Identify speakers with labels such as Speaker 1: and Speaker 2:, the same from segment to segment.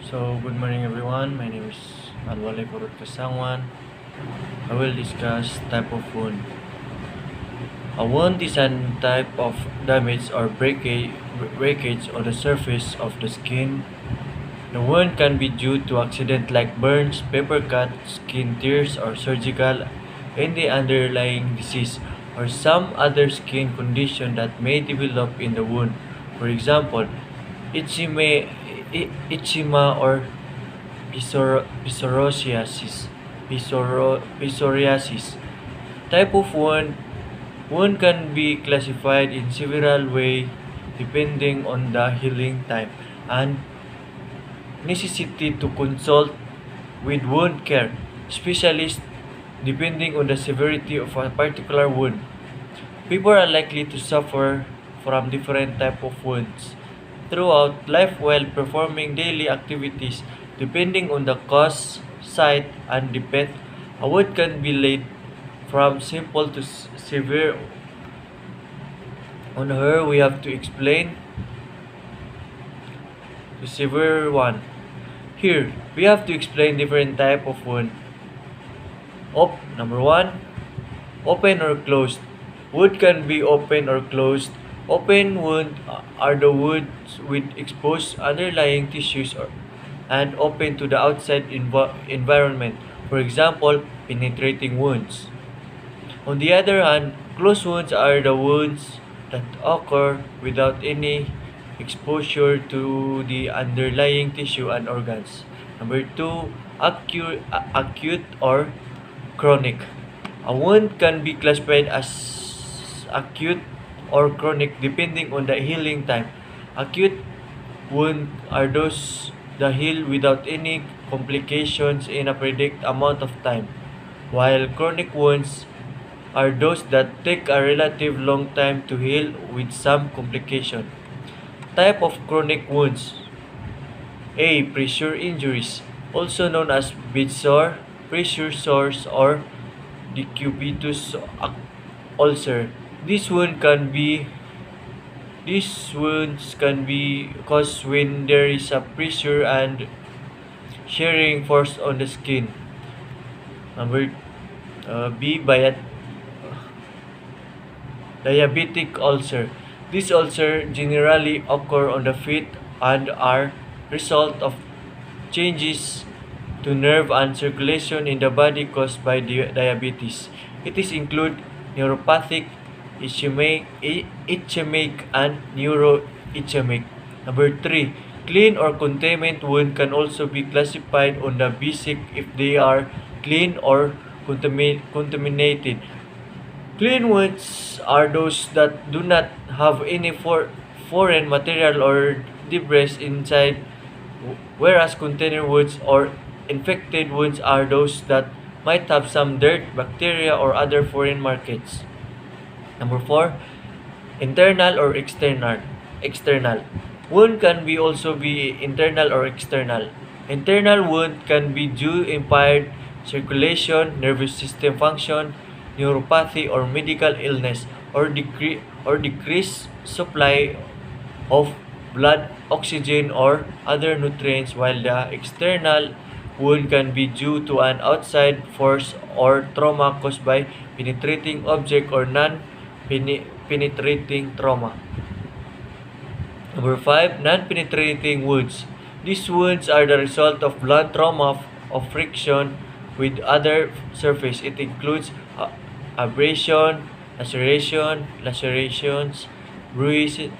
Speaker 1: So, good morning everyone. My name is Al-walie I will discuss type of wound. A wound is a type of damage or breakage on the surface of the skin. The wound can be due to accident like burns, paper cut, skin tears, or surgical in the underlying disease or some other skin condition that may develop in the wound. For example, eczema, eczema or psoriasis. Psoriasis. Type of wound can be classified in several ways depending on the healing time and necessity to consult with wound care specialists depending on the severity of a particular wound. People are likely to suffer from different type of wounds throughout life while performing daily activities. Depending on the cause, site, and depth, a wound can be laid from simple to severe. On her, we have to explain the severe one. Here, we have to explain different type of wound. Number one, open or closed. Wound can be open or closed. Open wounds are the wounds with exposed underlying tissues and open to the outside environment. For example, penetrating wounds. On the other hand, closed wounds are the wounds that occur without any exposure to the underlying tissue and organs. Number two, acute or chronic. A wound can be classified as acute or chronic depending on the healing time. Acute wounds are those that heal without any complications in a predicted amount of time, while chronic wounds are those that take a relative long time to heal with some complication. Type of chronic wounds. A. Pressure injuries, also known as bead sore, pressure sores, or decubitus ulcer. These wounds can be caused when there is a pressure and shearing force on the skin. Number B. Diabetic ulcer. These ulcers generally occur on the feet and are result of changes to nerve and circulation in the body caused by diabetes. It is include neuropathic, ischemic, and neuroischemic. Number 3. Clean or containment wound can also be classified on the basic if they are clean or contaminated. Clean wounds are those that do not have any foreign material or debris inside, whereas container wounds or infected wounds are those that might have some dirt, bacteria, or other foreign markets. Number 4, internal or external. External. Wound can be also be internal or external. Internal wound can be due impaired circulation, nervous system function, neuropathy, or medical illness, or decreased supply of blood, oxygen, or other nutrients, while the external wound can be due to an outside force or trauma caused by penetrating object or non-penetrating trauma. Number 5, non-penetrating wounds. These wounds are the result of blunt trauma of friction with other surface. It includes abrasion, lacerations, bruises,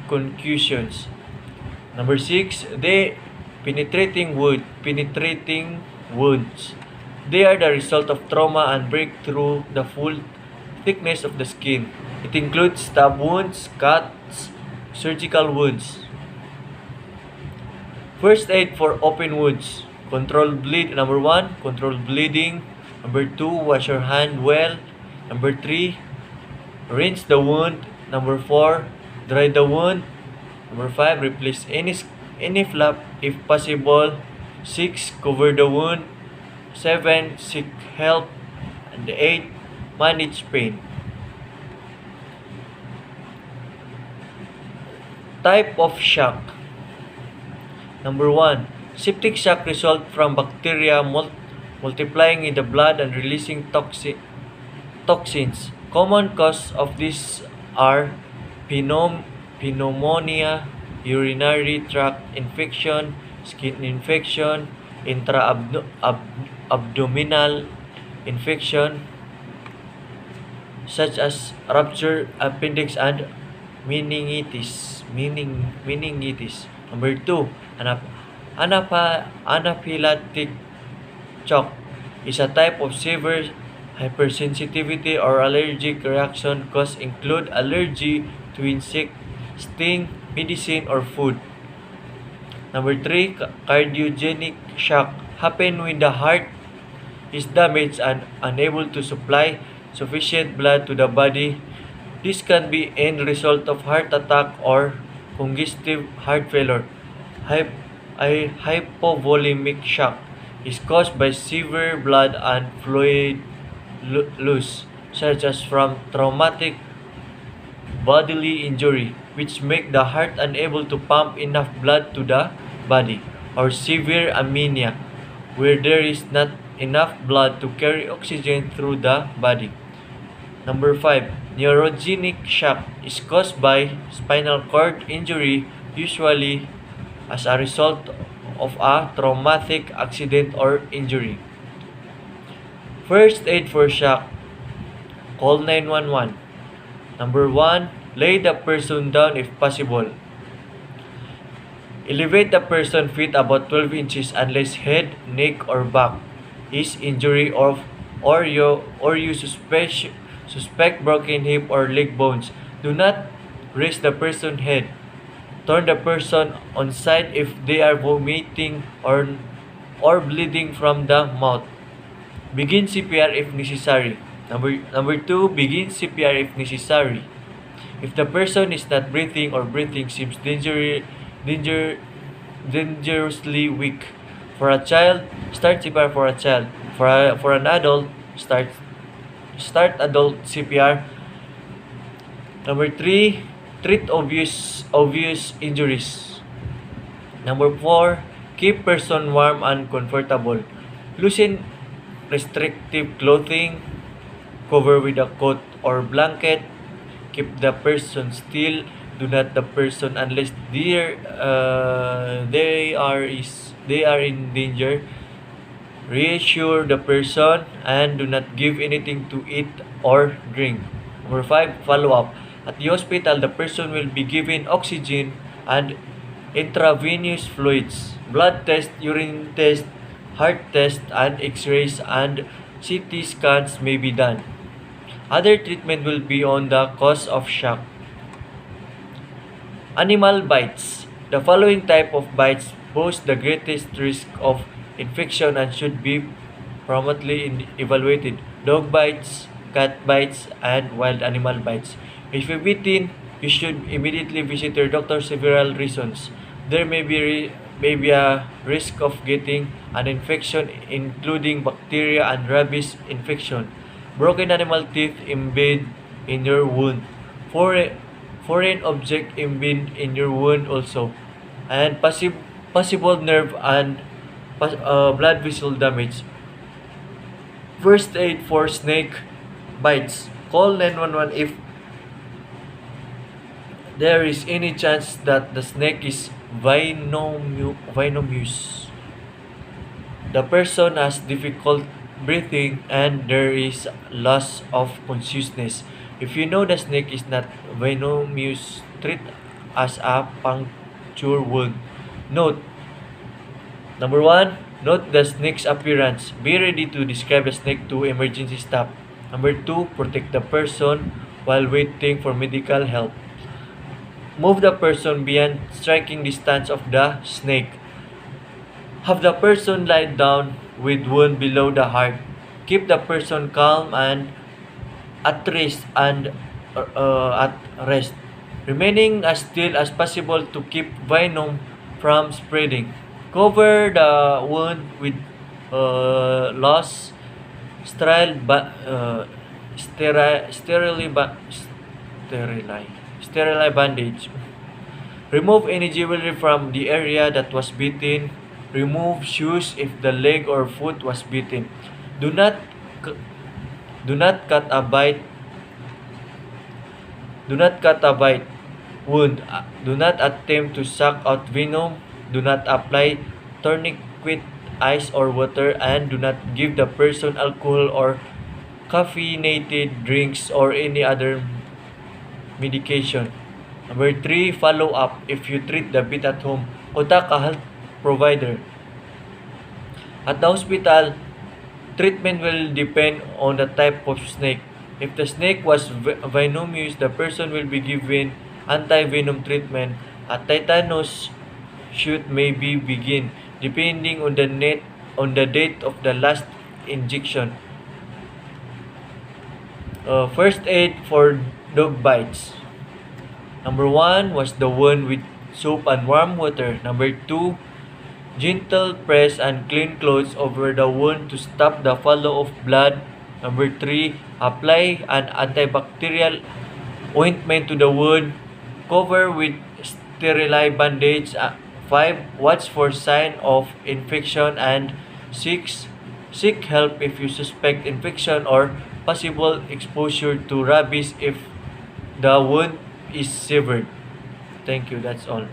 Speaker 1: concussions. Number 6, penetrating wounds. They are the result of trauma and break through the full thickness of the skin. It includes stab wounds, cuts, surgical wounds. First aid for open wounds. Number 1, control bleeding. Number 2, wash your hand well. Number 3, rinse the wound. Number 4, dry the wound. Number 5, replace any flap if possible. 6, cover the wound. 7, seek help. And 8, manage pain. Type of shock. Number 1. Septic shock result from bacteria multiplying in the blood and releasing toxins. Common causes of this are pneumonia, urinary tract infection, skin infection, intra-abdominal infection such as ruptured appendix and meningitis. Number 2, anaphylactic shock is a type of severe hypersensitivity or allergic reaction. Cause include allergy to insect, sting, medicine, or food. Number 3, cardiogenic shock happen when the heart is damaged and unable to supply sufficient blood to the body. This can be end result of heart attack or congestive heart failure. Hypovolemic shock is caused by severe blood and fluid loss, such as from traumatic bodily injury, which make the heart unable to pump enough blood to the body, or severe anemia, where there is not enough blood to carry oxygen through the body. Number 5, neurogenic shock is caused by spinal cord injury, usually as a result of a traumatic accident or injury. First aid for shock, call 911. Number 1, lay the person down if possible. Elevate the person feet about 12 inches unless head, neck, or back is injury or you suspect broken hip or leg bones. Do not raise the person's head. Turn the person on side if they are vomiting or bleeding from the mouth. Begin CPR if necessary. Number 2, begin CPR if necessary. If the person is not breathing or breathing seems dangerously weak. For a child, start CPR for a child. For an adult, start adult CPR. Number 3, treat obvious injuries. Number 4, keep person warm and comfortable. Loosen restrictive clothing, cover with a coat or blanket, keep the person still, do not the person unless they are in danger. Reassure the person and do not give anything to eat or drink. Number 5, follow up. At the hospital, the person will be given oxygen and intravenous fluids, blood test, urine test, heart test, and x-rays and CT scans may be done. Other treatment will be on the cause of shock. Animal bites. The following type of bites pose the greatest risk of infection and should be promptly evaluated. Dog bites, cat bites, and wild animal bites. If you're bitten, you should immediately visit your doctor. Several reasons. There may be a risk of getting an infection including bacteria and rabies infection. Broken animal teeth embed in your wound. Foreign object embed in your wound also. And possible nerve and blood vessel damage. First aid for snake bites. Call 911 if there is any chance that the snake is venomous. The person has difficult breathing and there is loss of consciousness. If you know the snake is not venomous, treat as a puncture wound. Note. Number 1, note the snake's appearance. Be ready to describe the snake to emergency staff. Number 2, protect the person while waiting for medical help. Move the person beyond striking distance of the snake. Have the person lie down with wound below the heart. Keep the person calm and at rest remaining as still as possible to keep venom from spreading. Cover the wound with loose, sterile bandage. Remove any jewelry from the area that was bitten. Remove shoes if the leg or foot was bitten. Do not do not cut a bite. Do not cut a bite wound. Do not attempt to suck out venom. Do not apply tourniquet, ice or water, and do not give the person alcohol or caffeinated drinks or any other medication. Number 3, follow up. If you treat the bit at home, contact a health provider. At the hospital, treatment will depend on the type of snake. If the snake was venomous, the person will be given anti-venom treatment. A tetanus shot may be begin depending on the date of the last injection. First aid for dog bites. Number 1 was the one with soap and warm water. Number 2, gentle press and clean clothes over the wound to stop the flow of blood. Number 3, apply an antibacterial ointment to the wound. Cover with sterilized bandage. 5, watch for sign of infection. And 6, seek help if you suspect infection or possible exposure to rabies if the wound is severed. Thank you. That's all.